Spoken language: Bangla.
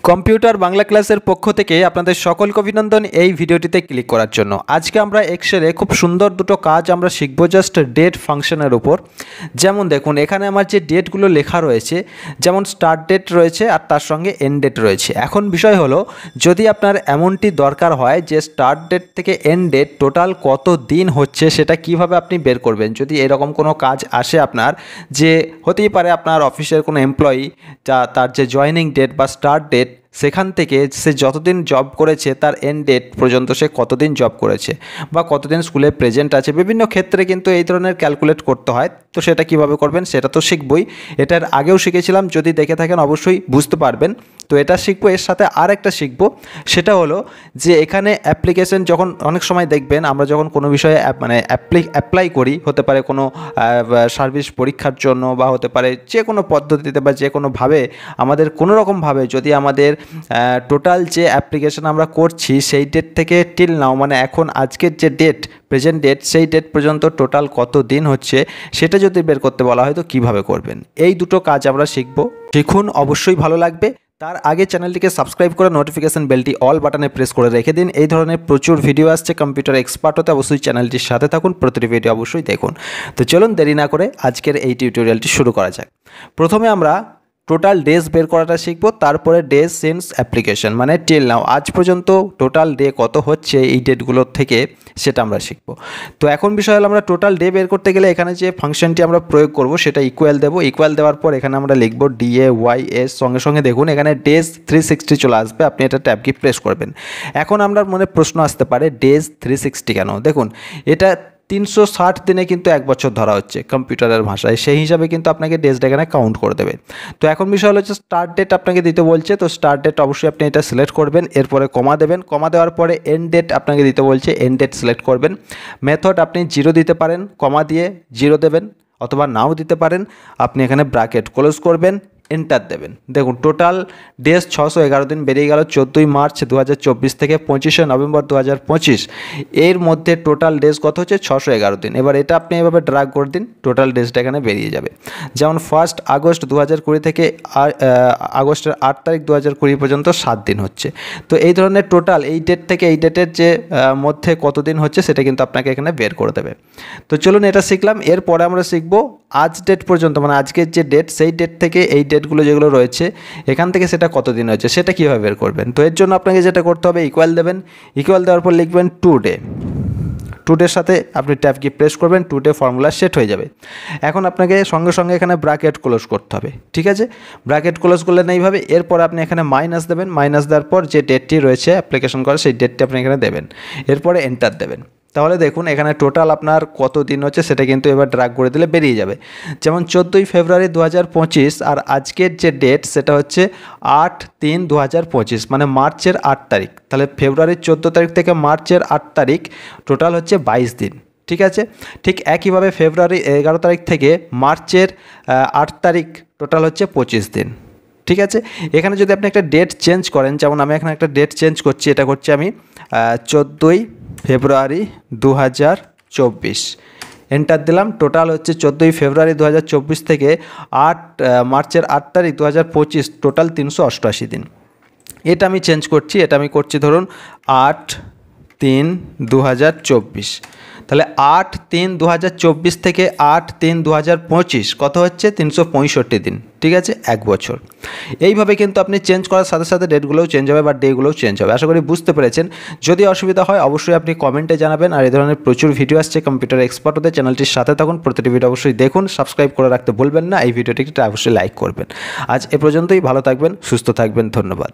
কম্পিউটার বাংলা ক্লাসের পক্ষ থেকে আপনাদের সকলকে অভিনন্দন এই ভিডিওটিতে ক্লিক করার জন্য। আজকে আমরা এক্সেলে খুব সুন্দর দুটো কাজ আমরা শিখব জাস্ট ডেট ফাংশনের উপর। যেমন দেখুন এখানে আমার যে ডেটগুলো লেখা রয়েছে, যেমন স্টার্ট ডেট রয়েছে আর তার সঙ্গে এন্ড ডেট রয়েছে। এখন বিষয় হলো, যদি আপনার এমনটি দরকার হয় যে স্টার্ট ডেট থেকে এন্ড ডেট টোটাল কত দিন হচ্ছে সেটা কিভাবে আপনি বের করবেন, যদি এরকম কোনো কাজ আসে আপনার, যে হতেই পারে আপনার অফিসের কোনো এমপ্লয়ি তার যে জয়েনিং ডেট বা স্টার্ট ডেট সেখান থেকে সে যতদিন জব করেছে তার এন্ড ডেট পর্যন্ত সে কতদিন জব করেছে বা কতদিন স্কুলে প্রেজেন্ট আছে, বিভিন্ন ক্ষেত্রে কিন্তু এই ধরনের ক্যালকুলেট করতে হয়। তো সেটা কিভাবে করবেন সেটা তো শিখবই, এটার আগেও শিখেছিলাম, যদি দেখে থাকেন অবশ্যই বুঝতে পারবেন। তো এটা শিখবো, এর সাথে আর একটা শিখবো, সেটা হলো যে এখানে অ্যাপ্লিকেশন যখন অনেক সময় দেখবেন আমরা যখন কোনো বিষয়ে অ্যাপ্লাই করি, হতে পারে কোনো সার্ভিস পরীক্ষার জন্য বা হতে পারে যে কোনো পদ্ধতিতে বা যে কোনোভাবে আমাদের কোনো রকমভাবে যদি আমাদের টোটাল যে অ্যাপ্লিকেশন আমরা করছি সেই ডেট থেকে টিল নাও, মানে এখন আজকের যে ডেট প্রেজেন্ট ডেট সেই ডেট পর্যন্ত টোটাল কত দিন হচ্ছে সেটা যদি বের করতে বলা হয় তো কীভাবে করবেন, এই দুটো কাজ আমরা শিখবো। শিখুন, অবশ্যই ভালো লাগবে। তার আগে চ্যানেলটিকে সাবস্ক্রাইব করে নোটিফিকেশন বেলটি অল বাটনে প্রেস করে রেখে দিন। এই ধরনের প্রচুর ভিডিও আসছে কম্পিউটার এক্সপার্ট হতে, অবশ্যই চ্যানেলটির সাথে থাকুন, প্রতিটি ভিডিও অবশ্যই দেখুন। তো চলুন দেরি না করে আজকের এই টিউটোরিয়ালটি শুরু করা যাক। প্রথমে আমরা টোটাল ডেজ বের করাটা শিখবো, তারপরে ডেজ সিন্স অ্যাপ্লিকেশন মানে টিল নাও, আজ পর্যন্ত টোটাল ডে কত হচ্ছে এই ডেটগুলোর থেকে সেটা আমরা শিখবো। তো এখন বিষয় হলো, আমরা টোটাল ডে বের করতে গেলে এখানে যে ফাংশনটি আমরা প্রয়োগ করব সেটা ইকুয়াল দেবো। ইকুয়াল দেওয়ার পর এখানে আমরা লিখবো DAYS, সঙ্গে সঙ্গে দেখুন এখানে ডেজ 360 চলে আসবে, আপনি এটা ট্যাব কি প্রেস করবেন। এখন আমরা মনে প্রশ্ন আসতে পারে ডেজ 360 কেন, দেখুন এটা 360 দিনে কিন্তু এক বছর ধরা হচ্ছে কম্পিউটারের ভাষায়, সেই হিসাবে কিন্তু আপনাকে ডেজটা এখানে কাউন্ট করে দেবে। তো এখন বিষয় হলো যে স্টার্ট ডেট আপনাকে দিতে বলছে, তো স্টার্ট ডেট অবশ্যই আপনি এটা সিলেক্ট করবেন, এরপরে কমা দেবেন, কমা দেওয়ার পরে এন্ড ডেট আপনাকে দিতে বলছে, এন্ড ডেট সিলেক্ট করবেন। মেথড আপনি 0 দিতে পারেন, কমা দিয়ে 0 দেবেন, অথবা নাও দিতে পারেন। আপনি এখানে ব্র্যাকেট ক্লোজ করবেন, এন্টার দেবেন। দেখুন টোটাল ডেজ 611 দিন বেরিয়ে গেল 14 মার্চ 2024 থেকে 25 নভেম্বর 2025, এর মধ্যে টোটাল ডেজ কত হচ্ছে 611 দিন। এবার এটা আপনি এভাবে ড্র্যাগ করে দিন, টোটাল ডেজটা এখানে বেরিয়ে যাবে। যেমন 1 আগস্ট 2020 থেকে আগস্টের 8 তারিখ 2020 পর্যন্ত 7 দিন হচ্ছে। তো এই ধরনের টোটাল এই ডেট থেকে এই ডেটের যে মধ্যে কতদিন হচ্ছে সেটা কিন্তু আপনাকে এখানে বের করে দেবে। তো চলুন এটা শিখলাম, এরপরে আমরা শিখবো আজ ডেট পর্যন্ত, মানে আজকের যে ডেট সেই ডেট থেকে এই ডেটগুলো যেগুলো রয়েছে এখান থেকে সেটা কতদিন হচ্ছে সেটা কীভাবে বের করবেন। তো এর জন্য আপনাকে যেটা করতে হবে, ইকুয়াল দেবেন, ইকুয়াল দেওয়ার পর লিখবেন টুডে, টুডের সাথে আপনি ট্যাব কি প্রেস করবেন, টুডে ফর্মুলা সেট হয়ে যাবে। এখন আপনাকে সঙ্গে সঙ্গে এখানে ব্র্যাকেট ক্লোজ করতে হবে, ঠিক আছে, ব্র্যাকেট ক্লোজ করলেন এইভাবে। এরপর আপনি এখানে মাইনাস দেবেন, মাইনাস দেওয়ার পর যে ডেটটি রয়েছে অ্যাপ্লিকেশন করা সেই ডেটটি আপনি এখানে দেবেন, এরপরে এন্টার দেবেন। তাহলে দেখুন এখানে টোটাল আপনার কত দিন হচ্ছে সেটা কিন্তু এবার ড্র্যাগ করে দিলে বেরিয়ে যাবে। যেমন 14 ফেব্রুয়ারি 2025 আর আজকের যে ডেট সেটা হচ্ছে 8/3/2025, মানে মার্চের 8 তারিখ। তাহলে ফেব্রুয়ারির 14 তারিখ থেকে মার্চের 8 তারিখ টোটাল হচ্ছে 22 দিন, ঠিক আছে। ঠিক একইভাবে ফেব্রুয়ারি 11 তারিখ থেকে মার্চের 8 তারিখ টোটাল হচ্ছে 25 দিন, ঠিক আছে। এখানে যদি আপনি একটা ডেট চেঞ্জ করেন, যেমন আমি এখানে একটা ডেট চেঞ্জ করছি, এটা করছি আমি 14 ফেব্রুয়ারি 2024, এন্টার দিলাম। টোটাল হচ্ছে 14 ফেব্রুয়ারি 2024 থেকে মার্চের 8 তারিখ 2025, টোটাল 388 দিন। এটা আমি চেঞ্জ করছি, এটা আমি করছি ধরুন 8/3/2024, তাহলে 8/3/2024 থেকে 8/3/2025 কত হচ্ছে 365 দিন, ঠিক আছে, এক বছর। এইভাবে কিন্তু আপনি চেঞ্জ করার সাথে সাথে ডেটগুলোও চেঞ্জ হবে বা ডেগুলোও চেঞ্জ হবে। আশা করি বুঝতে পেরেছেন। যদি অসুবিধা হয় অবশ্যই আপনি কমেন্টে জানাবেন। আর এই ধরনের প্রচুর ভিডিও আসছে কম্পিউটার এক্সপার্ট হতে, চ্যানেলটির সাথে থাকুন, প্রতিটি ভিডিও অবশ্যই দেখুন, সাবস্ক্রাইব করে রাখতে ভুলবেন না, এই ভিডিওটিকে অবশ্যই লাইক করবেন। আজ এ পর্যন্তই, ভালো থাকবেন, সুস্থ থাকবেন, ধন্যবাদ।